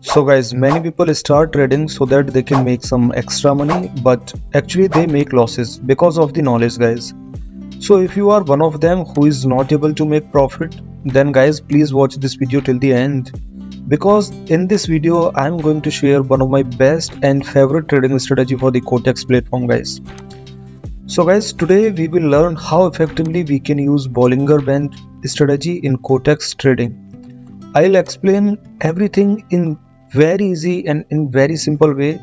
So guys, many people start trading so that they can make some extra money, but actually they make losses because of the knowledge, guys. So if you are one of them who is not able to make profit, then guys, please watch this video till the end, because in this video I'm going to share one of my best and favorite trading strategy for the Quotex platform, guys. So guys, today we will learn how effectively we can use Bollinger Band strategy in Quotex trading. I'll explain everything in very easy and in very simple way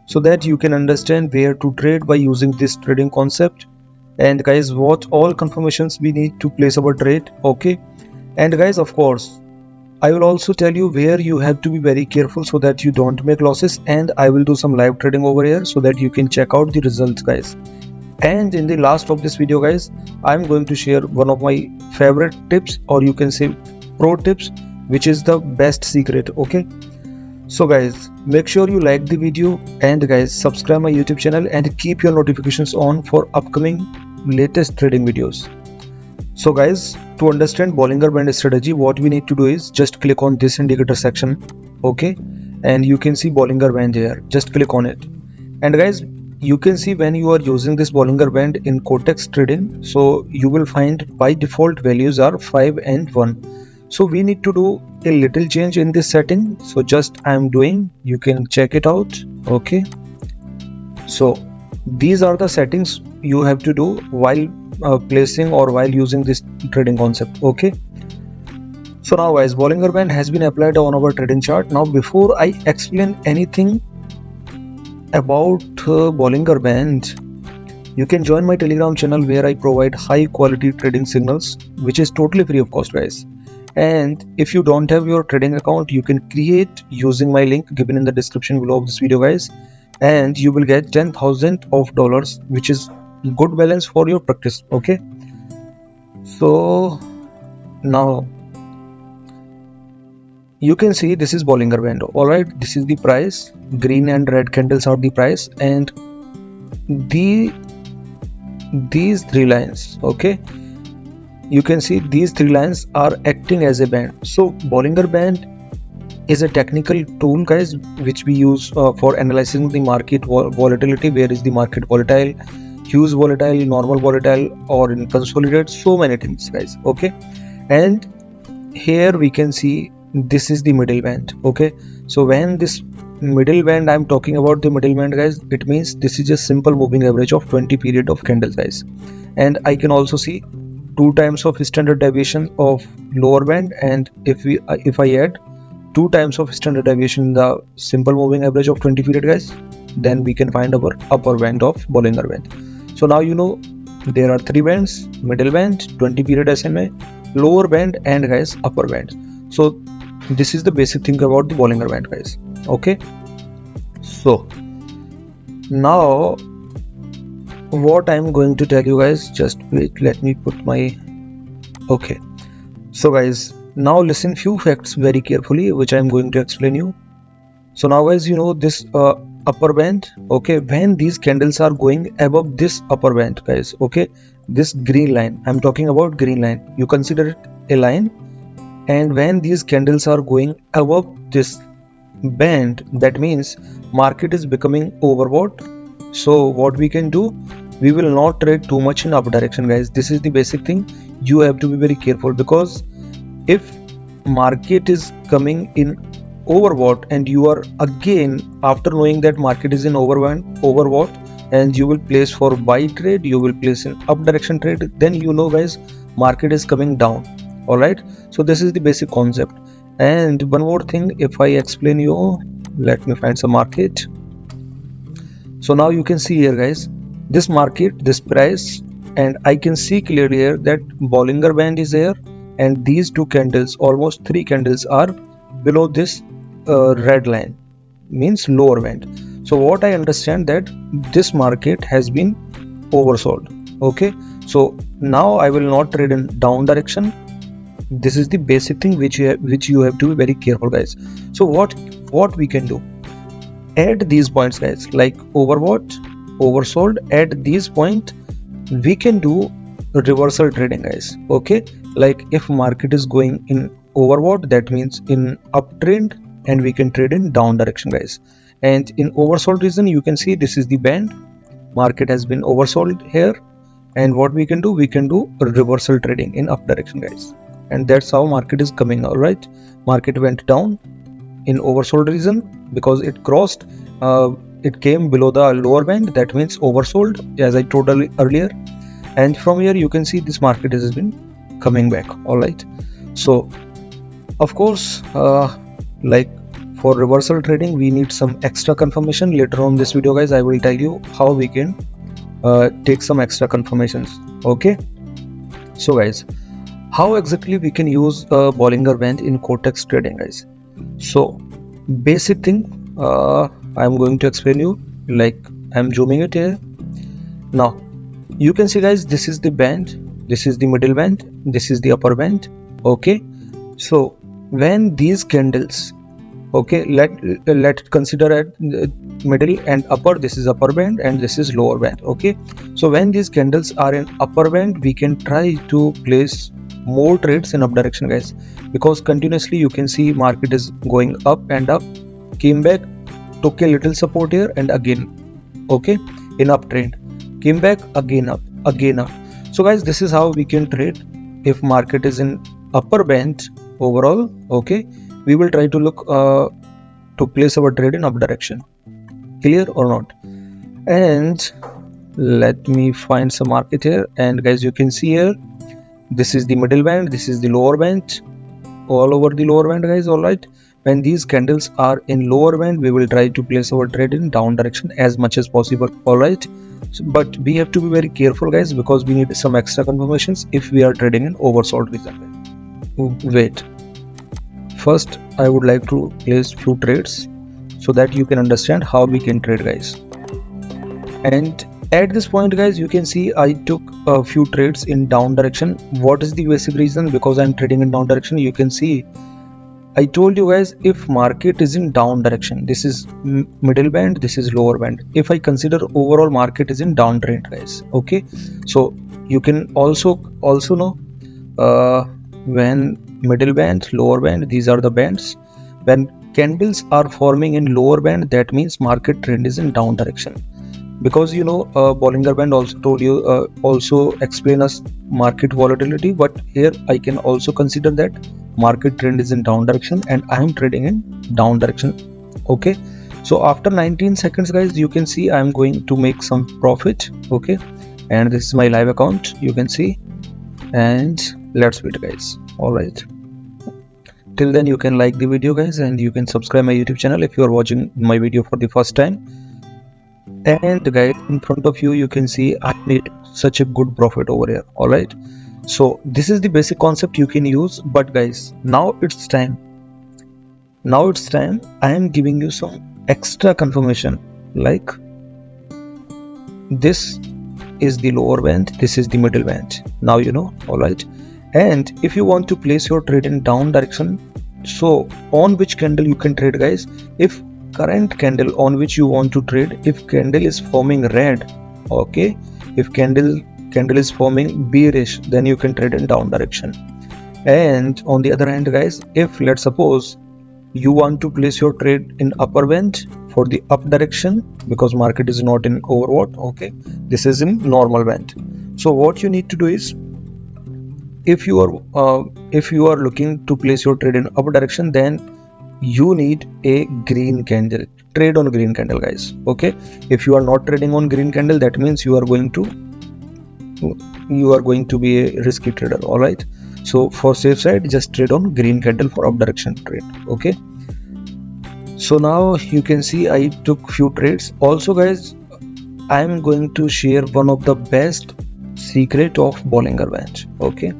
so that you can understand where to trade by using this trading concept. And guys, what all confirmations we need to place our trade, okay? And guys, of course, I will also tell you where you have to be very careful so that you don't make losses, and I will do some live trading over here so that you can check out the results, guys. And in the last of this video, guys, I'm going to share one of my favorite tips, or you can say pro tips, which is the best secret. Okay, so guys, make sure you like the video, and guys, subscribe my YouTube channel and keep your notifications on for upcoming latest trading videos. So guys, to understand Bollinger Band strategy, what we need to do is just click on this indicator section. Okay, and you can see Bollinger Band here. Just click on it, and guys, you can see when you are using this Bollinger Band in Quotex Trading, so you will find by default values are 5 and 1. So we need to do a little change in this setting. So just I am doing, you can check it out. Okay, so these are the settings you have to do while placing or while using this trading concept. Okay, so now guys, Bollinger Band has been applied on our trading chart. Now before I explain anything about Bollinger Band, you can join my Telegram channel where I provide high quality trading signals, which is totally free of cost, guys. And if you don't have your trading account, you can create using my link given in the description below of this video, guys, and you will get 10,000 of dollars, which is good balance for your practice. Okay, so now you can see this is Bollinger Band. All right, this is the price. Green and red candles are the price, and these three lines, okay, you can see these three lines are acting as a band. So Bollinger Band is a technical tool, guys, which we use for analyzing the market volatility. Where is the market volatile, huge volatile, normal volatile, or in consolidate, so many things, guys. Okay, and here we can see this is the middle band. Okay, so when this middle band, I'm talking about the middle band, guys, it means this is a simple moving average of 20 period of candles, guys. And I can also see 2 times of standard deviation of lower band, and if I add 2 times of standard deviation in the simple moving average of 20 period, guys, then we can find our upper band of Bollinger Band. So now you know there are 3 bands: middle band, 20 period SMA, lower band, and guys, upper band. So this is the basic thing about the Bollinger Band, guys. Okay, so now what I'm going to tell you, guys, just wait, let me put my okay. So guys, now listen few facts very carefully, which I'm going to explain you. So now guys, you know this upper band. Okay, when these candles are going above this upper band, guys, okay, this green line, I'm talking about green line, you consider it a line, and when these candles are going above this band, that means market is becoming overbought. So what we can do, we will not trade too much in up direction, guys. This is the basic thing. You have to be very careful, because if market is coming in overbought and you are again, after knowing that market is in overbought, and you will place for buy trade, you will place in up direction trade, then you know, guys, market is coming down. All right, so this is the basic concept. And one more thing, if I explain you, let me find some market. So now you can see here, guys, this market, this price, and I can see clearly here that Bollinger Band is here, and these 2 candles, almost 3 candles, are below this red line, means lower band. So what I understand, that this market has been oversold. Okay, so now I will not trade in down direction. This is the basic thing which you have to be very careful, guys. So what we can do, at these points, guys, like overbought, oversold, at these point we can do reversal trading, guys. Okay, like if market is going in overbought, that means in uptrend, and we can trade in down direction, guys. And in oversold region, you can see this is the band. Market has been oversold here, and what we can do reversal trading in up direction, guys. And that's how market is coming. All right, market went down in oversold region because it crossed, it came below the lower band, that means oversold, as I told earlier. And from here you can see this market has been coming back. All right, so of course, like for reversal trading we need some extra confirmation. Later on this video, guys, I will tell you how we can take some extra confirmations. Okay, so guys, how exactly we can use a Bollinger Band in Quotex trading, guys? So basic thing, I'm going to explain you, like I'm zooming it here. Now you can see, guys, this is the band, this is the middle band, this is the upper band. Okay, so when these candles, okay, let consider at middle and upper, this is upper band and this is lower band. Okay, so when these candles are in upper band, we can try to place more trades in up direction, guys, because continuously you can see market is going up and up, came back, took a little support here, and again, okay, in uptrend, came back, again up, again up. So guys, this is how we can trade if market is in upper band overall. Okay, we will try to look to place our trade in up direction. Clear or not? And let me find some market here, and guys, you can see here, this is the middle band, this is the lower band, all over the lower band, guys. All right, when these candles are in lower band, we will try to place our trade in down direction as much as possible. All right, so, but we have to be very careful, guys, because we need some extra confirmations if we are trading in oversold region. Wait, first I would like to place few trades so that you can understand how we can trade, guys. And at this point, guys, you can see I took a few trades in down direction. What is the basic reason? Because I'm trading in down direction. You can see I told you, guys, if market is in down direction, this is middle band, this is lower band. If I consider overall market is in downtrend, guys. Okay, so you can also know when middle band, lower band, these are the bands. When candles are forming in lower band, that means market trend is in down direction. Because Bollinger Band also told you, also explain us market volatility, but here I can also consider that market trend is in down direction and I am trading in down direction. Okay, so after 19 seconds, guys, you can see I am going to make some profit. Okay, and this is my live account, you can see, and let's wait, guys. All right, till then you can like the video, guys, and you can subscribe my YouTube channel if you are watching my video for the first time. And guys, in front of you, you can see I made such a good profit over here. All right, so this is the basic concept you can use. But guys, now it's time I am giving you some extra confirmation, like this is the lower band, this is the middle band. Now all right, and if you want to place your trade in down direction, so on which candle you can trade, guys? If current candle on which you want to trade, if candle is forming red, okay, if candle is forming bearish, then you can trade in down direction. And on the other hand, guys, if let's suppose you want to place your trade in upper band for the up direction, because market is not in overbought, okay, this is in normal band. So what you need to do is, if you are looking to place your trade in up direction, then you need a green candle. Trade on green candle, guys. Okay, if you are not trading on green candle, that means you are going to be a risky trader. All right, so for safe side, just trade on green candle for up direction trade. Okay, so now you can see I took few trades. Also, guys, I am going to share one of the best secret of Bollinger Band. Okay,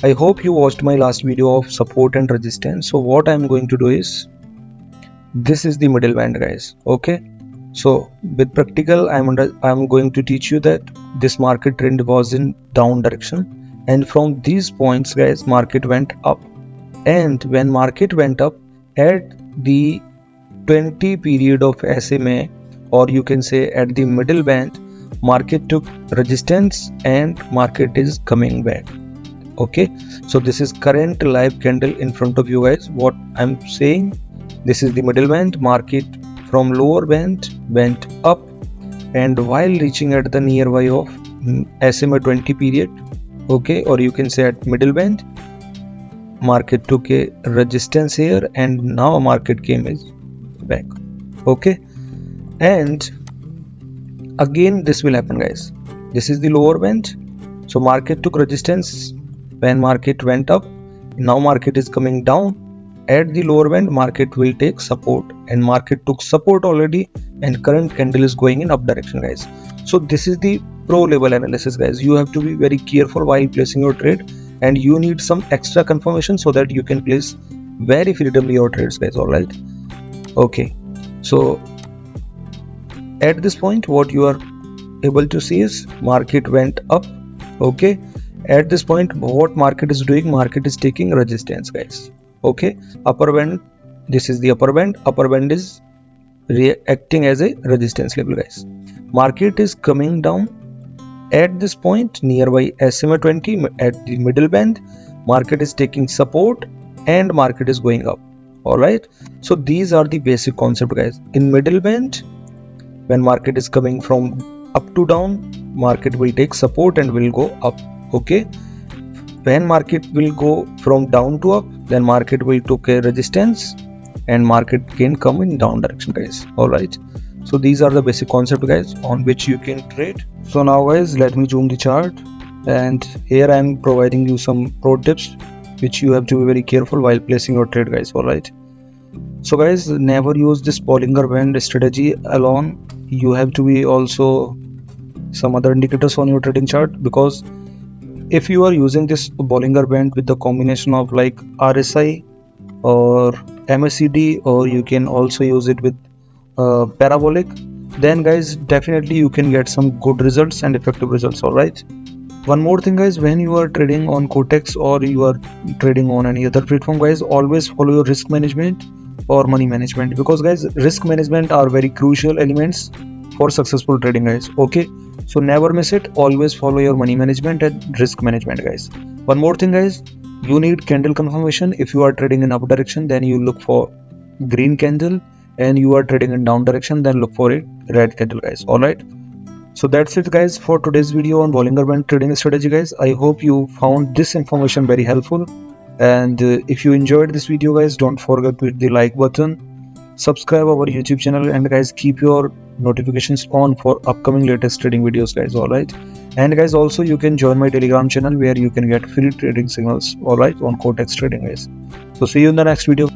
I hope you watched my last video of support and resistance. So what I'm going to do is, this is the middle band, guys. Okay, so with practical, I'm going to teach you that this market trend was in down direction, and from these points, guys, market went up. And when market went up at the 20 period of SMA, or you can say at the middle band, market took resistance and market is coming back. Okay, so this is current live candle in front of you, guys. What I'm saying, This is the middle band. Market from lower band went up, and while reaching at the nearby of SMA 20 period, okay, or you can say at middle band, market took a resistance here, and now market came back, okay. And again this will happen, guys. This is the lower band, so market took resistance when market went up. Now market is coming down. At the lower band, market will take support, and market took support already, and current candle is going in up direction, guys. So this is the pro level analysis, guys. You have to be very careful while placing your trade, and you need some extra confirmation so that you can place very freedomly your trades, guys. All right, okay. So at this point, what you are able to see is market went up, okay. At this point, what market is doing, market is taking resistance, guys, okay. Upper band, this is the upper band is reacting as a resistance level, guys. Market is coming down at this point nearby SMA 20 at the middle band. Market is taking support and market is going up. All right, so these are the basic concept, guys. In middle band, when market is coming from up to down, market will take support and will go up, okay. When market will go from down to up, then market will take a resistance and market can come in down direction, guys. All right, so these are the basic concept, guys, on which you can trade. So now, guys, let me zoom the chart, and here I am providing you some pro tips which you have to be very careful while placing your trade, guys. All right, so guys, never use this Bollinger Band strategy alone. You have to be also some other indicators on your trading chart, because if you are using this Bollinger Band with the combination of like RSI or MACD, or you can also use it with parabolic, then guys, definitely you can get some good results and effective results. All right, one more thing, guys, when you are trading on Quotex or you are trading on any other platform, guys, always follow your risk management or money management, because guys, risk management are very crucial elements for successful trading, guys, okay. So never miss it. Always follow your money management and risk management, guys. One more thing, guys, you need candle confirmation. If you are trading in up direction, then you look for green candle, and you are trading in down direction, then look for it red candle, guys. All right, so that's it, guys, for today's video on Bollinger Band trading strategy, guys. I hope you found this information very helpful, and if you enjoyed this video, guys, don't forget to hit the like button, subscribe our YouTube channel, and guys, keep your notifications on for upcoming latest trading videos, guys. All right, and guys, also you can join my Telegram channel where you can get free trading signals, all right, on Quotex Trading, guys. So see you in the next video.